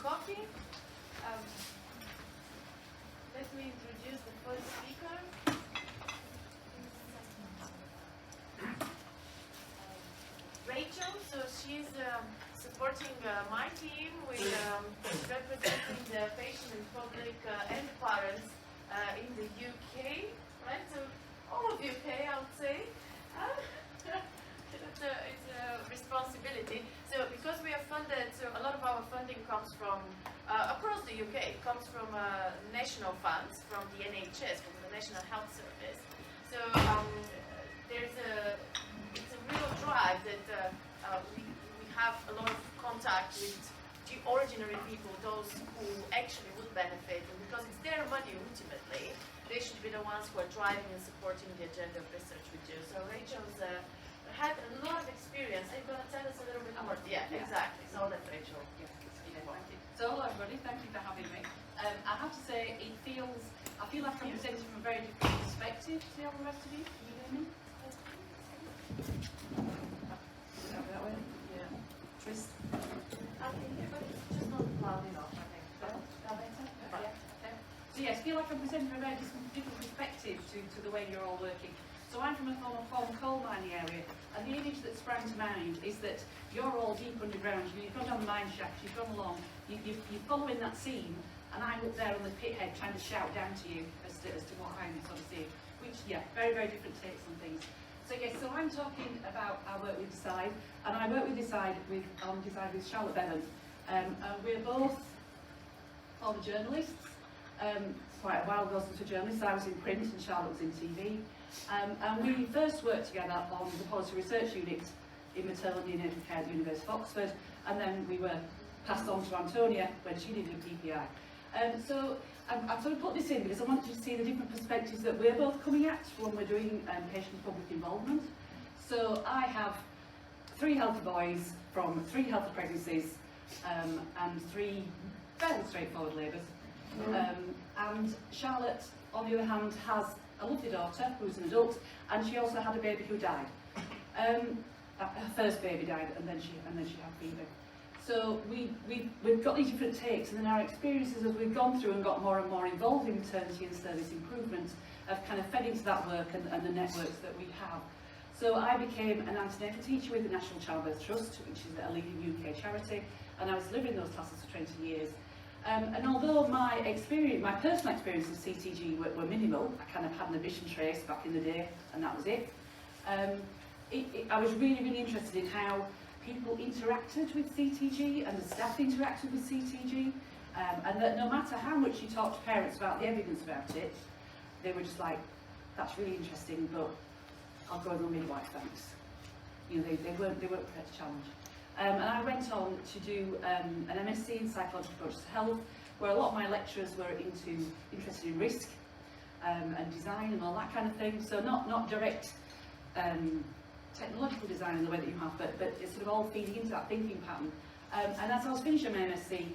coffee. Let me introduce the first speaker. Rachel, so she's supporting my team with representing the patient and public and parents in the UK, right? So all of UK, I would say. It's a responsibility. So because we are funded, so a lot of our funding comes from across the UK. It comes from national funds, from the NHS, from the National Health Service. So it's a real drive that we have a lot of contact with the ordinary people, those who actually would benefit, and because it's their money ultimately, they should be the ones who are driving and supporting the agenda of research with you. So Rachel's had a lot of experience. Are you going to tell us a little bit more? Yeah, exactly. So let Rachel. Yeah, thank you. So hello everybody, thank you for having me. I have to say, I feel like I'm presenting from a very different perspective to the rest of you. Can you hear me? That way? Yeah. Twist. I can hear, but it's just not loud enough, I think. That better? Yeah. Okay. So yes, I feel like I'm presenting from a very different perspective to the way you're all working. So I'm from a former coal mining area, and the image that sprang to mind is that you're all deep underground. You've gone down the mine shaft, you've gone along, you're following that seam, and I'm up there on the pit head trying to shout down to you as to what I'm sort of seeing. Which, yeah, very, very different takes on things. So yes, so I'm talking about our work with Decide, and I work with Decide with Charlotte Bevan. And we're both former journalists. Quite a while ago since we're journalists. I was in print and Charlotte was in TV. And we first worked together on the policy research unit in maternal and neonatal care at the University of Oxford, and then we were passed on to Antonia when she did a PPI. So I've sort of put this in because I want you to see the different perspectives that we're both coming at when we're doing patient public involvement. So I have 3 healthy boys from 3 healthy pregnancies and 3 fairly straightforward labours. And Charlotte, on the other hand, has a lovely daughter who's an adult, and she also had a baby who died. Her first baby died, and then she had fever. So we've got these different takes, and then our experiences as we've gone through and got more and more involved in maternity and service improvement have kind of fed into that work and the networks that we have. So I became an antenatal teacher with the National Childbirth Trust, which is a leading UK charity, and I was delivering those classes for 20 years. And although my personal experience of CTG were minimal, I kind of had an admission trace back in the day, and that was it. I was really, really interested in how people interacted with CTG and the staff interacted with CTG, and that no matter how much you talk to parents about the evidence about it, they were just like, that's really interesting, but I'll go as a midwife, thanks. You know, they weren't prepared to challenge. And I went on to do an MSc in psychological approaches to health, where a lot of my lecturers were interested in risk and design and all that kind of thing. So not direct technological design in the way that you have, but it's sort of all feeding into that thinking pattern. And as I was finishing my MSc,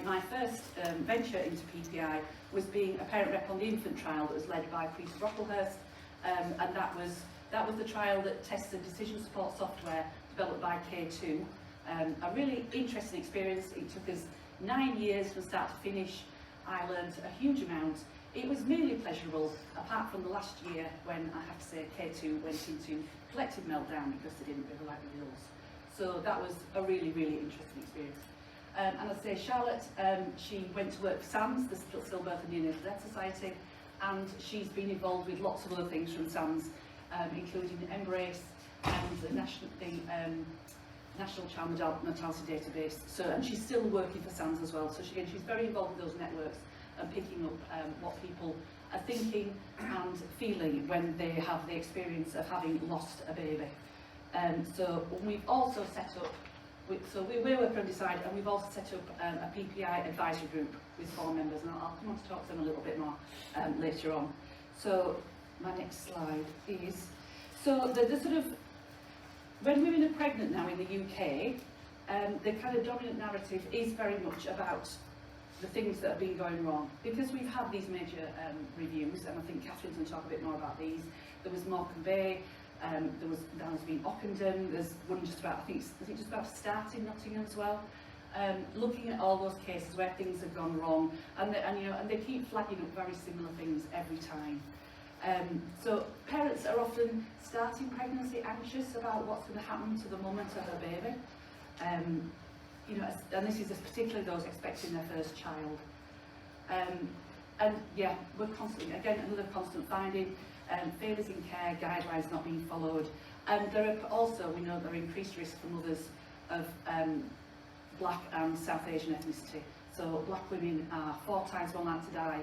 my first venture into PPI was being a parent rep on the infant trial that was led by Peter Brocklehurst, and that was the trial that tested decision support software developed by K2. A really interesting experience. It took us 9 years from start to finish. I learned a huge amount. It was merely pleasurable, apart from the last year when I have to say K2 went into collective meltdown because they didn't really like the rules. So that was a really, really interesting experience. And as I say, Charlotte, she went to work for SANS, the Stillbirth and Neonatal Death Society, and she's been involved with lots of other things from SANS, including Embrace and the National Child Mortality Database. So, and she's still working for SANS as well. So she's very involved with those networks and picking up what people are thinking and feeling when they have the experience of having lost a baby. So we've also set up, we're working on Decide, and we've also set up a PPI advisory group with 4 members, and I'll come on to talk to them a little bit more later on. So my next slide is, so the sort of, when women are pregnant now in the UK, the kind of dominant narrative is very much about the things that have been going wrong. Because we've had these major reviews, and I think Catherine's going to talk a bit more about these. There was Morecambe Bay, there has been Ockenden, there's one just about, I think just about to start in Nottingham as well. looking at all those cases where things have gone wrong, and they keep flagging up very similar things every time. So parents are often starting pregnancy anxious about what's going to happen to the moment of their baby. And this is particularly those expecting their first child. And yeah, we're constantly, again, another constant finding, failures in care, guidelines not being followed. And there are also, we know there are increased risk for mothers of Black and South Asian ethnicity. So Black women are 4 times more likely to die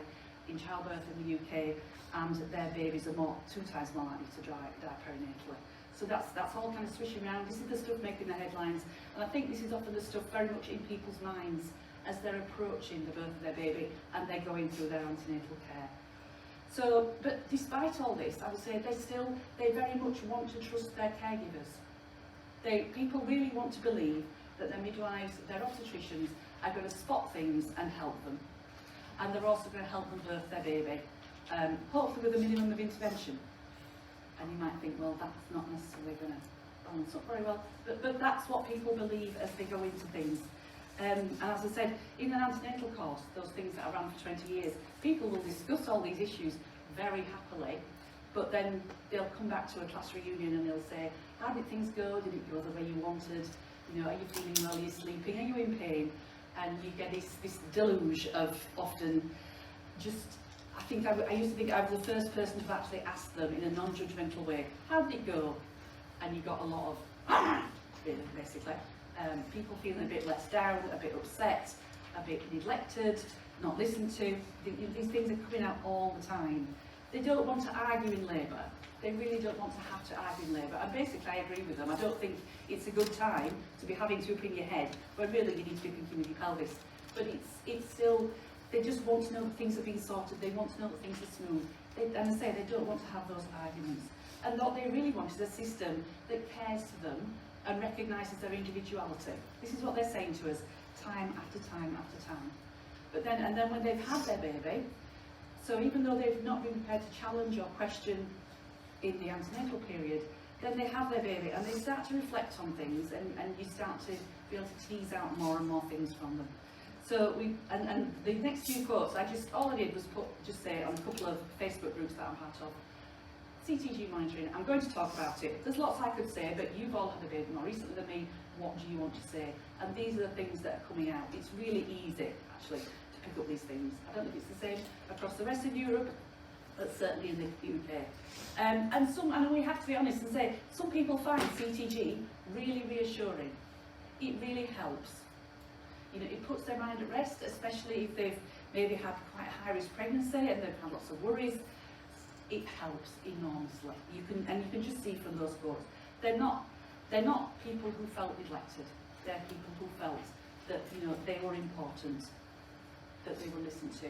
in childbirth in the UK, and their babies are 2 times more likely to die perinatally. So that's all kind of swishing around. This is the stuff making the headlines, and I think this is often the stuff very much in people's minds as they're approaching the birth of their baby and they're going through their antenatal care. So, but despite all this, I would say they very much want to trust their caregivers. People really want to believe that their midwives, their obstetricians are going to spot things and help them. And they're also going to help them birth their baby, hopefully with a minimum of intervention. And you might think, well, that's not necessarily going to balance up very well, but that's what people believe as they go into things. And as I said, in an antenatal course, those things that are run for 20 years, people will discuss all these issues very happily, but then they'll come back to a class reunion and they'll say, how did things go? Did it go the way you wanted? You know, are you feeling well? Are you sleeping? Are you in pain? And you get this deluge of often just, I think I used to think I was the first person to actually ask them in a non-judgmental way, how did it go? And you got a lot of, basically. People feeling a bit let down, a bit upset, a bit neglected, not listened to. These things are coming out all the time. They don't want to argue in labour. They really don't want to have to argue in labour. And basically I agree with them. I don't think it's a good time to be having to up in your head when really you need to be thinking with your pelvis. But it's still, they just want to know that things are being sorted. They want to know that things are smooth. And I say they don't want to have those arguments. And what they really want is a system that cares for them and recognises their individuality. This is what they're saying to us time after time after time. But then, and then when they've had their baby, so even though they've not been prepared to challenge or question in the antenatal period, then they have their baby and they start to reflect on things, and you start to be able to tease out more and more things from them. So and the next few quotes, all I did was just say on a couple of Facebook groups that I'm part of, CTG monitoring, I'm going to talk about it. There's lots I could say, but you've all had a baby more recently than me. What do you want to say? And these are the things that are coming out. It's really easy, actually, to pick up these things. I don't think it's the same across the rest of Europe, but certainly in the UK. And we have to be honest and say, some people find CTG really reassuring. It really helps. You know, it puts their mind at rest, especially if they've maybe had quite a high-risk pregnancy and they've had lots of worries. It helps enormously. You can just see from those quotes. They're not people who felt neglected. They're people who felt that, you know, they were important, that they were listened to,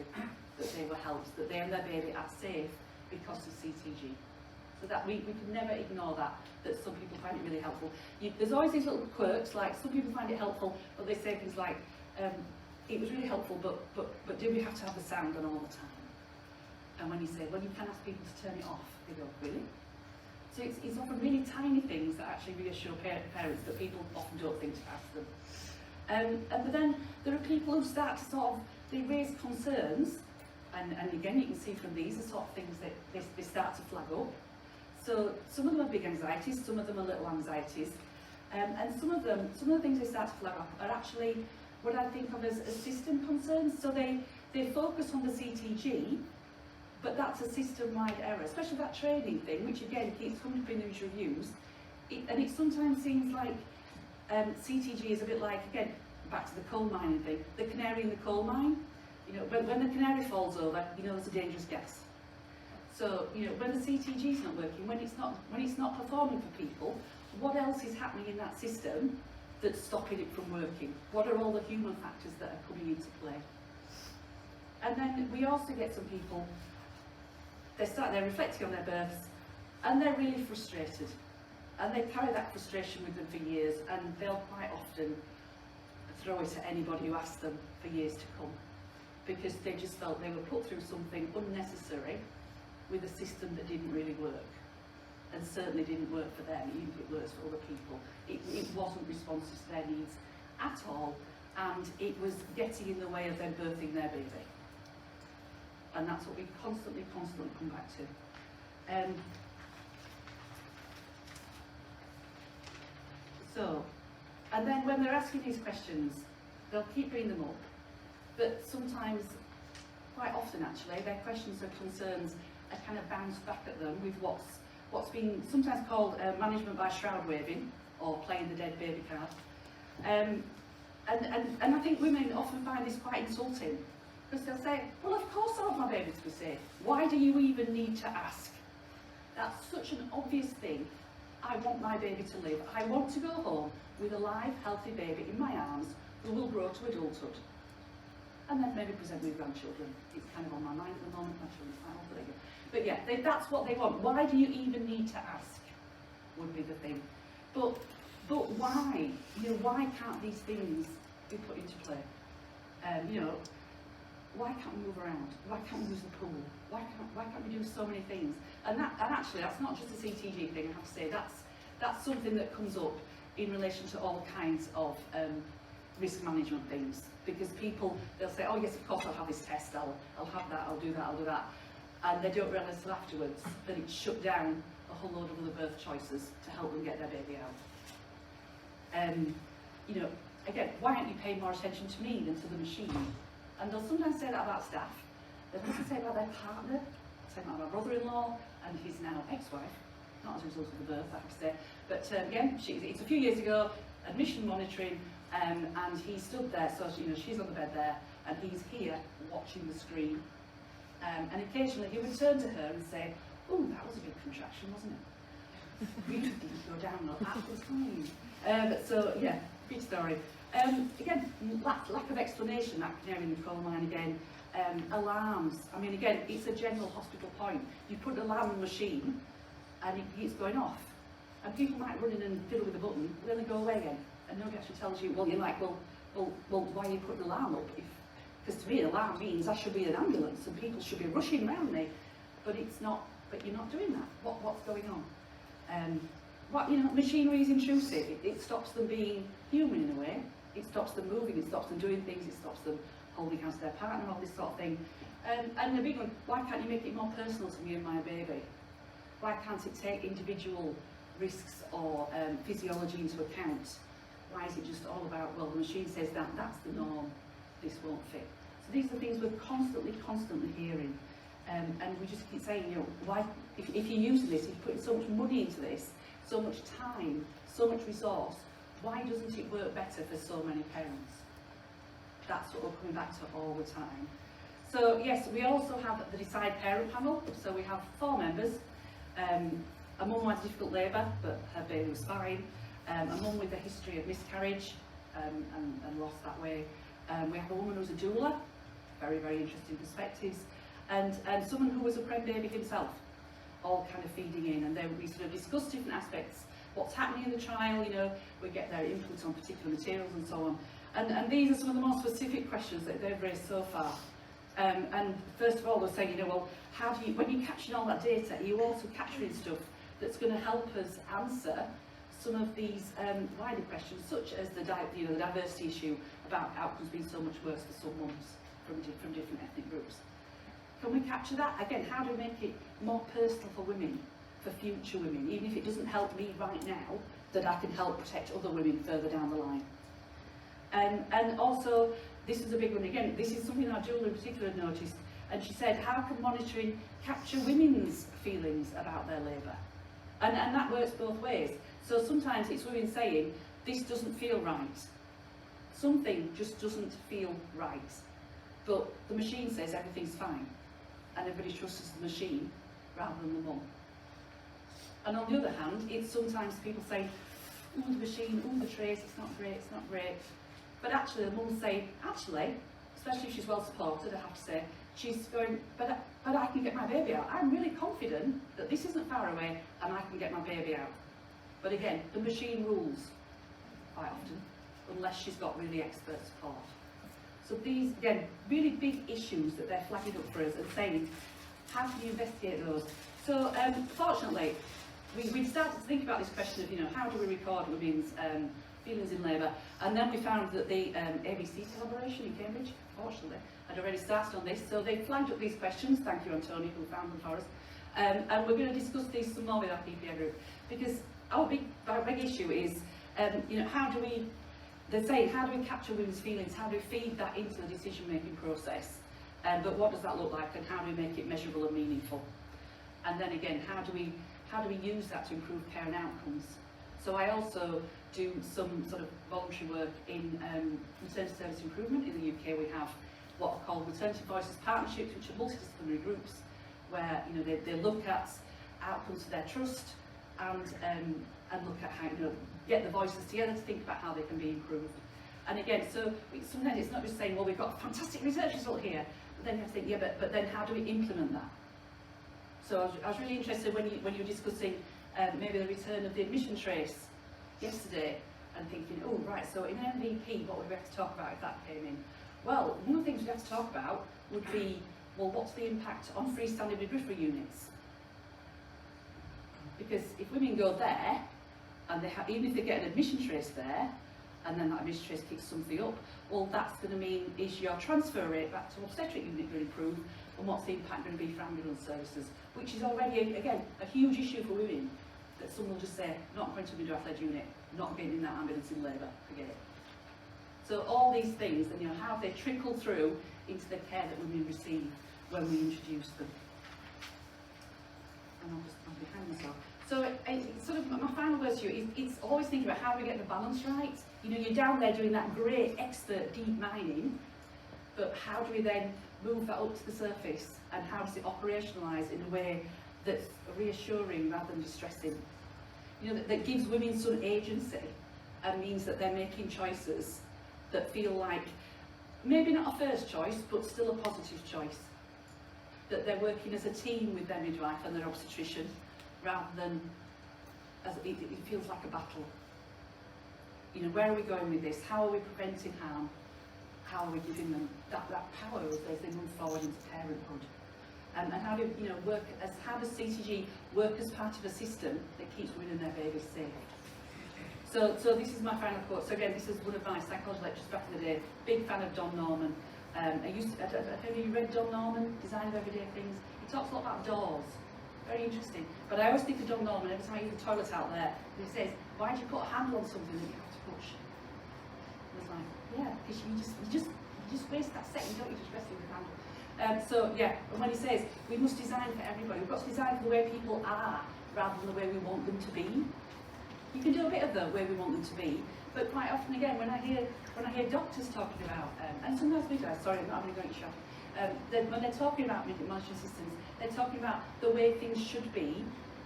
that they were helped, that they and their baby are safe because of CTG. So that we can never ignore that some people find it really helpful. There's always these little quirks, like some people find it helpful, but they say things like, it was really helpful, but do we have to have the sound on all the time? And when you say, well, you can ask people to turn it off, they go, really? So it's often really tiny things that actually reassure parents that people often don't think to ask them. But then there are people who start to they raise concerns, and again you can see from these the sort of things that they start to flag up. So some of them are big anxieties, some of them are little anxieties, and some of the things they start to flag up are actually what I think of as system concerns. So they focus on the CTG, but that's a system-wide error, especially that training thing, which again keeps coming up in these reviews. And it sometimes seems like CTG is a bit like, again, back to the coal mining thing, the canary in the coal mine. You know, when the canary falls over, you know there's a dangerous gas. So, you know, when the CTG is not working, when it's not performing for people, what else is happening in that system that's stopping it from working? What are all the human factors that are coming into play? And then we also get some people, they're reflecting on their births, and they're really frustrated. And they carry that frustration with them for years, and they'll quite often throw it at anybody who asks them for years to come, because they just felt they were put through something unnecessary with a system that didn't really work, and certainly didn't work for them, even if it works for other people. It wasn't responsive to their needs at all, and it was getting in the way of them birthing their baby. And that's what we constantly come back to. And then when they're asking these questions, they'll keep bringing them up, but sometimes, quite often actually, their questions or concerns are kind of bounced back at them with what's been sometimes called management by shroud waving, or playing the dead baby card. And I think women often find this quite insulting, because they'll say, well, of course I want my baby to be safe. Why do you even need to ask? That's such an obvious thing. I want my baby to live. I want to go home with a live, healthy baby in my arms who will grow to adulthood. And then maybe present with grandchildren. It's kind of on my mind at the moment. My children's quite old, but yeah, that's what they want. Why do you even need to ask? Would be the thing. But why? Why can't these things be put into play? Why can't we move around? Why can't we use the pool? Why can't we do so many things? And actually, that's not just a CTG thing. I have to say that's something that comes up in relation to all kinds of risk management things. Because people, they'll say, oh yes, of course I'll have this test. I'll have that. I'll do that. And they don't realise till afterwards that it's shut down a whole load of other birth choices to help them get their baby out. Again, why aren't you paying more attention to me than to the machine? And they'll sometimes say that about staff. They'll also say about their partner, say about my brother-in-law and his now ex-wife, not as a result of the birth, I have to say. But again, it's a few years ago, admission monitoring, and he stood there, so she's on the bed there, and he's here watching the screen. And occasionally he would turn to her and say, oh, that was a big contraction, wasn't it? Really didn't go down, no, that was fine. So yeah, big story. Again, lack of explanation, that canary in the coal mine again. Alarms, I mean again, it's a general hospital point. You put an alarm on the machine and it's going off. And people might run in and fiddle with the button, then they go away again. And nobody actually tells you, well, you're like, well, why are you putting an alarm up? Because to me, an alarm means I should be in an ambulance and people should be rushing around me. But it's not, but you're not doing that. What's going on? Machinery is intrusive. It stops them being human in a way. It stops them moving, it stops them doing things, it stops them holding hands to their partner, all this sort of thing. And the big one, why can't you make it more personal to me and my baby? Why can't it take individual risks or physiology into account? Why is it just all about, well, the machine says that's the norm, this won't fit? So these are things we're constantly hearing. And we just keep saying, why, if you're using this, if you're putting so much money into this, so much time, so much resource, why doesn't it work better for so many parents? That's what we're coming back to all the time. So yes, we also have the Decide Parent Panel. So we have 4 members. A mum had difficult labour, but her baby was fine. A mum with a history of miscarriage and loss that way. We have a woman who's a doula, very, very interesting perspectives. And someone who was a prem baby himself, all kind of feeding in. And then we sort of discuss different aspects. What's happening in the trial, we get their input on particular materials and so on. And these are some of the more specific questions that they've raised so far. And first of all, they're saying, well, how do you, when you're capturing all that data, are you also capturing stuff that's going to help us answer some of these wider questions, such as the diversity issue about outcomes being so much worse for some mums from different ethnic groups. Can we capture that? Again, how do we make it more personal for women, for future women, even if it doesn't help me right now, that I can help protect other women further down the line? And also, this is a big one again, this is something our doula in particular noticed, and she said, how can monitoring capture women's feelings about their labour? And that works both ways. So sometimes it's women saying, this doesn't feel right. Something just doesn't feel right. But the machine says everything's fine. And everybody trusts the machine rather than the mum. And on the other hand, it's sometimes people say, ooh, the machine, ooh, the trace, it's not great. But actually, the mum's saying, actually, especially if she's well supported, I have to say, she's going, but I can get my baby out. I'm really confident that this isn't far away and I can get my baby out. But again, the machine rules quite often, unless she's got really expert support. So these, again, really big issues that they're flagging up for us and saying, how can you investigate those? So fortunately, we started to think about this question of, how do we record women's feelings in labour. And then we found that the ABC collaboration in Cambridge, fortunately, had already started on this. So they flagged up these questions. Thank you, Antonio, who found them for us. And we're going to discuss these some more with our PPA group, because our big issue is, you know, how do we, they're saying, how do we capture women's feelings? How do we feed that into the decision-making process? But what does that look like, and how do we make it measurable and meaningful? And then again, how do we use that to improve care and outcomes? So I also do some sort of voluntary work in maternity service improvement. In the UK, we have what are called maternity voices partnerships, which are multidisciplinary groups, where, you know, they look at outcomes for their trust and look at how, you know, get the voices together to think about how they can be improved. And again, so sometimes it's not just saying, well, we've got a fantastic research result here, but then you have to think, yeah, but then how do we implement that? So I was really interested when you were discussing maybe the return of the admission trace yesterday, and thinking, oh right, so in MVP, what would we have to talk about if that came in? Well, one of the things we have to talk about would be, well, what's the impact on freestanding midwifery units? Because if women go there, and even if they get an admission trace there, and then that admission trace kicks something up, well, that's going to mean, is your transfer rate back to obstetric unit going to improve, and what's the impact going to be for ambulance services, which is already, again, a huge issue for women, that some will just say, not going to a midwife-led unit, not getting in that ambulance in labour, forget it. So all these things, and you know, how they trickle through into the care that women receive when we introduce them. And I'm behind myself. So it's sort of my final words to you, it's always thinking about how do we get the balance right. You know, you're down there doing that great expert deep mining, but how do we then move that up to the surface, and how does it operationalise in a way that's reassuring rather than distressing? You know, that gives women some agency and means that they're making choices that feel like maybe not a first choice, but still a positive choice. That they're working as a team with their midwife and their obstetrician, rather than as it feels like a battle. You know, where are we going with this? How are we preventing harm? How are we giving them that power as they move forward into parenthood? And how do you know how does CTG work as part of a system that keeps women and their babies safe? So this is my final quote. So again, this is one of my psychology lectures back in the day. Big fan of Don Norman. Have you read Don Norman, Design of Everyday Things? He talks a lot about doors. Very interesting. But I always think of Don Norman every time I use the toilet out there. He says, why do you put a handle on something that you have to push? And I was like, yeah, because you just waste that second, don't you, just resting with the handle. So yeah, and when he says, we must design for everybody, we've got to design for the way people are, rather than the way we want them to be. You can do a bit of the way we want them to be, but quite often again, when I hear doctors talking about, and sometimes midwives, sorry, I'm not having a go at you, when they're talking about monitoring systems, they're talking about the way things should be,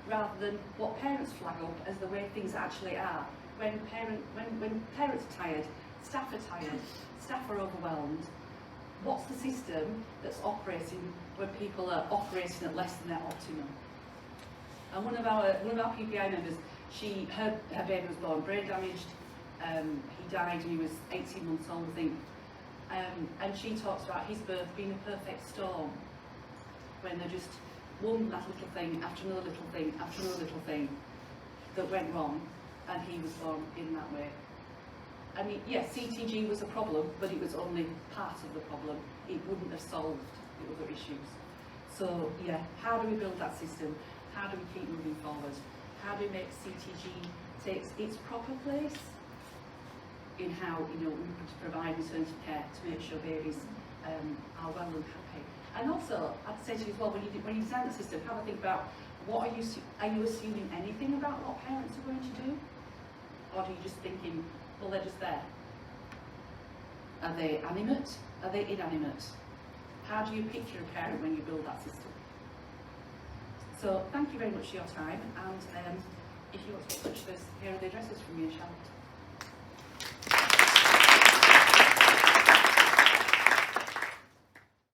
rather than what parents flag up as the way things actually are. When parents are tired, staff are tired, staff are overwhelmed, what's the system that's operating when people are operating at less than their optimum? And one of our PPI members, her baby was born brain damaged. He died when he was 18 months old, I think. And she talks about his birth being a perfect storm, when there just one little thing after another little thing after another little thing that went wrong, and he was born in that way. I mean, yes, CTG was a problem, but it was only part of the problem. It wouldn't have solved the other issues. So yeah, how do we build that system? How do we keep moving forward? How do we make CTG take its proper place in how, you know, we provide maternity care to make sure babies are well and happy? And also, I'd say to you as well, when you design the system, have a think about what are you assuming anything about what parents are going to do, or are you just thinking, well, they're just there? Are they animate? Are they inanimate? How do you picture a parent when you build that system? So thank you very much for your time, and if you want to get in touch with us, here are the addresses from me and Charlotte.